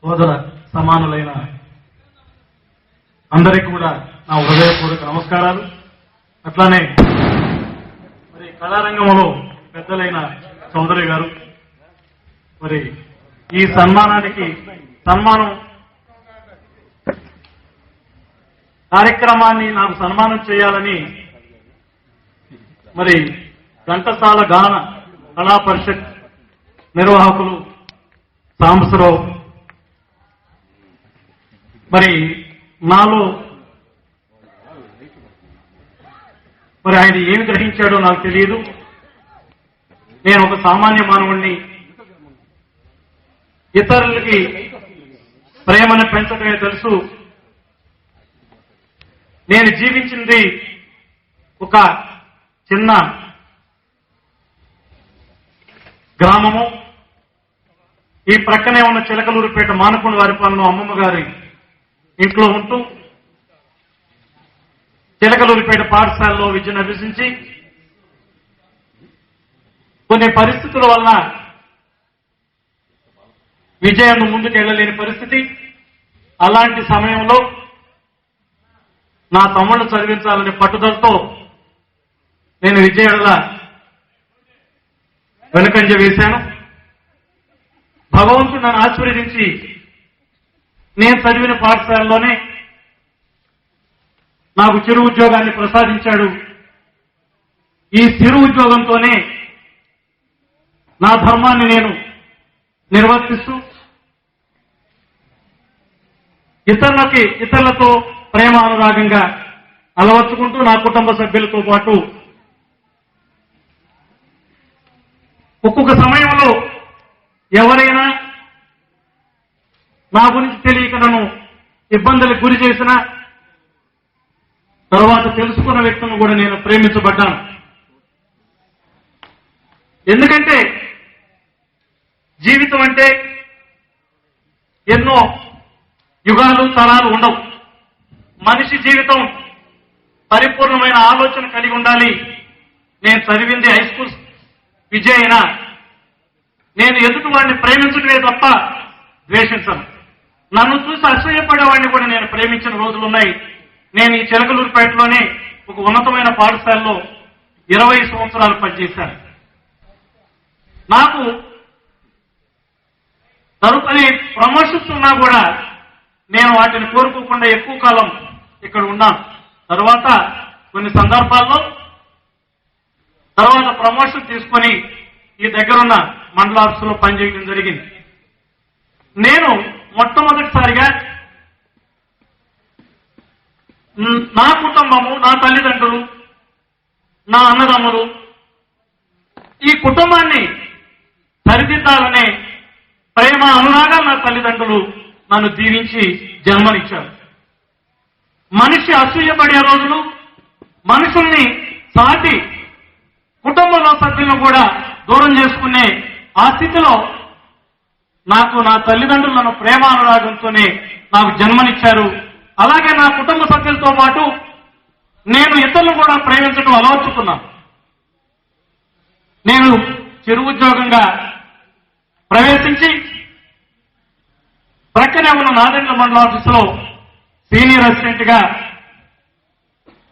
సోదర సమానులైన అందరికీ కూడా నా హృదయపూర్వక నమస్కారాలు. అట్లానే మరి కళారంగంలో పెద్దలైన చౌదరి గారు మరి ఈ సన్మానం కార్యక్రమాన్ని నాకు సన్మానం చేయాలని మరి ఘంటసాల గాన కళా పరిషత్ నిర్వాహకులు సాంబశివరావు మరి నాలో మరి ఆయన ఏమి గ్రహించాడో నాకు తెలియదు. నేను ఒక సామాన్య మానవుణ్ణి, ఇతరులకి ప్రేమను పెంచడమే తెలుసు. నేను జీవించింది ఒక చిన్న గ్రామము. ఈ ప్రక్కనే ఉన్న చిలకలూరుపేట మానకొండ వారిపాలెంలో అమ్మమ్మ గారి ఇంట్లో ఉంటూ చిలకలూరుపేట పాఠశాలలో విద్యను అభ్యసించి కొన్ని పరిస్థితుల వలన విజయాన్ని ముందుకెళ్లలేని పరిస్థితి. అలాంటి సమయంలో నా తమ్ముళ్ళు చదివించాలనే పట్టుదలతో నేను విజయాల వెనుకంజ వేశాను. భగవంతుడు నన్ను ఆశీర్వదించి నేను చదివిన పాఠశాలలోనే నాకు చిరు ఉద్యోగాన్ని ప్రసాదించాడు. ఈ చిరు ఉద్యోగంతోనే నా ధర్మాన్ని నేను నిర్వర్తిస్తూ ఇతరులతో ప్రేమ అనురాగంగా అలవర్చుకుంటూ నా కుటుంబ సభ్యులతో పాటు ఒక్కొక్క సమయంలో ఎవరైనా నా గురించి తెలియక నన్ను ఇబ్బందులకు గురి చేసినా తర్వాత తెలుసుకున్న వ్యక్తులను కూడా నేను ప్రేమించబడ్డాను. ఎందుకంటే జీవితం అంటే ఎన్నో యుగాలు తరాలు ఉండవు. మనిషి జీవితం పరిపూర్ణమైన ఆలోచన కలిగి ఉండాలి. నేను చదివింది హై స్కూల్ విద్య అయినా నేను ఎదుటి వాడిని ప్రేమించడమే తప్ప ద్వేషించను. నన్ను చూసి అసూయపడేవాడిని కూడా నేను ప్రేమించిన రోజులున్నాయి. నేను ఈ చిలకలూరుపేటలోనే ఒక ఉన్నతమైన పాఠశాలలో 20 సంవత్సరాలు పనిచేశాను. నాకు తరుపని ప్రమోషన్స్ ఉన్నా కూడా నేను వాటిని కోరుకోకుండా ఎక్కువ కాలం ఇక్కడ ఉన్నాను. తర్వాత కొన్ని సందర్భాల్లో తర్వాత ప్రమోషన్ తీసుకొని ఈ దగ్గరున్న మండల ఆఫీసులో పనిచేయడం జరిగింది. నేను మొట్టమొదటిసారిగా నా కుటుంబము, నా తల్లిదండ్రులు, నా అన్నదమ్ములు, ఈ కుటుంబాన్ని సరిదిద్దాలనే ప్రేమ అనురాగా నా తల్లిదండ్రులు నన్ను దీవించి జన్మనిచ్చారు. మనిషి అసూయపడే రోజులు, మనుషుల్ని సాటి కుటుంబంలో సభ్యులను కూడా దూరం చేసుకునే ఆ స్థితిలో నాకు నా తల్లిదండ్రులు నన్ను ప్రేమ అనురాగంతోనే నాకు జన్మనిచ్చారు. అలాగే నా కుటుంబ సభ్యులతో పాటు నేను ఇతరులను కూడా ప్రేమించడం అలవర్చుకున్నాను. నేను చిరు ఉద్యోగంగా ప్రవేశించి ప్రక్కనే ఉన్న నాదెండ్ల మండల ఆఫీసులో సీనియర్ అసిస్టెంట్ గా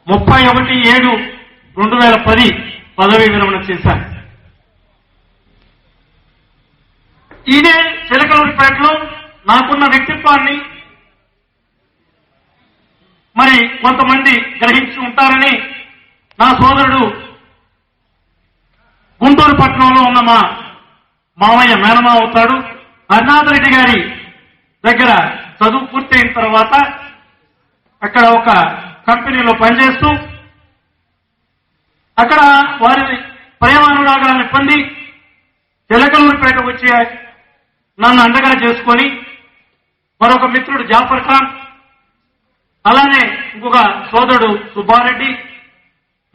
31/7/2010 పదవీ విరమణ చేశాను. ఇదే చిలకలూరుపేటలో నాకున్న వ్యక్తిత్వాన్ని మరి కొంతమంది గ్రహించి ఉంటారని నా సోదరుడు గుంటూరు పట్టణంలో ఉన్న మా మామయ్య మేనమా అవుతాడు హరినాథ్ రెడ్డి గారి దగ్గర చదువు పూర్తయిన తర్వాత అక్కడ ఒక కంపెనీలో పనిచేస్తూ అక్కడ వారి ప్రేమానురాగాలను పొంది చిలకలూరుపేట వచ్చి నన్ను అండగా చేసుకొని మరొక మిత్రుడు జాఫర్ ఖాన్, అలానే ఇంకొక సోదరుడు సుబ్బారెడ్డి,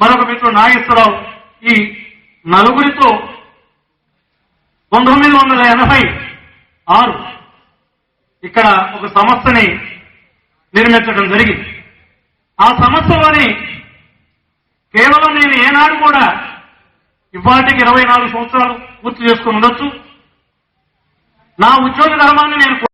మరొక మిత్రుడు నాగేశ్వరరావు, ఈ నలుగురితో 1986 ఇక్కడ ఒక సంస్థని నిర్మించడం జరిగింది. ఆ సంస్థలోని కేవలం నేను ఏనాడు కూడా ఇవాటికి 24 సంవత్సరాలు పూర్తి చేసుకుని ఉండొచ్చు. నా ఉద్యోగ ధర్మాన్ని నేను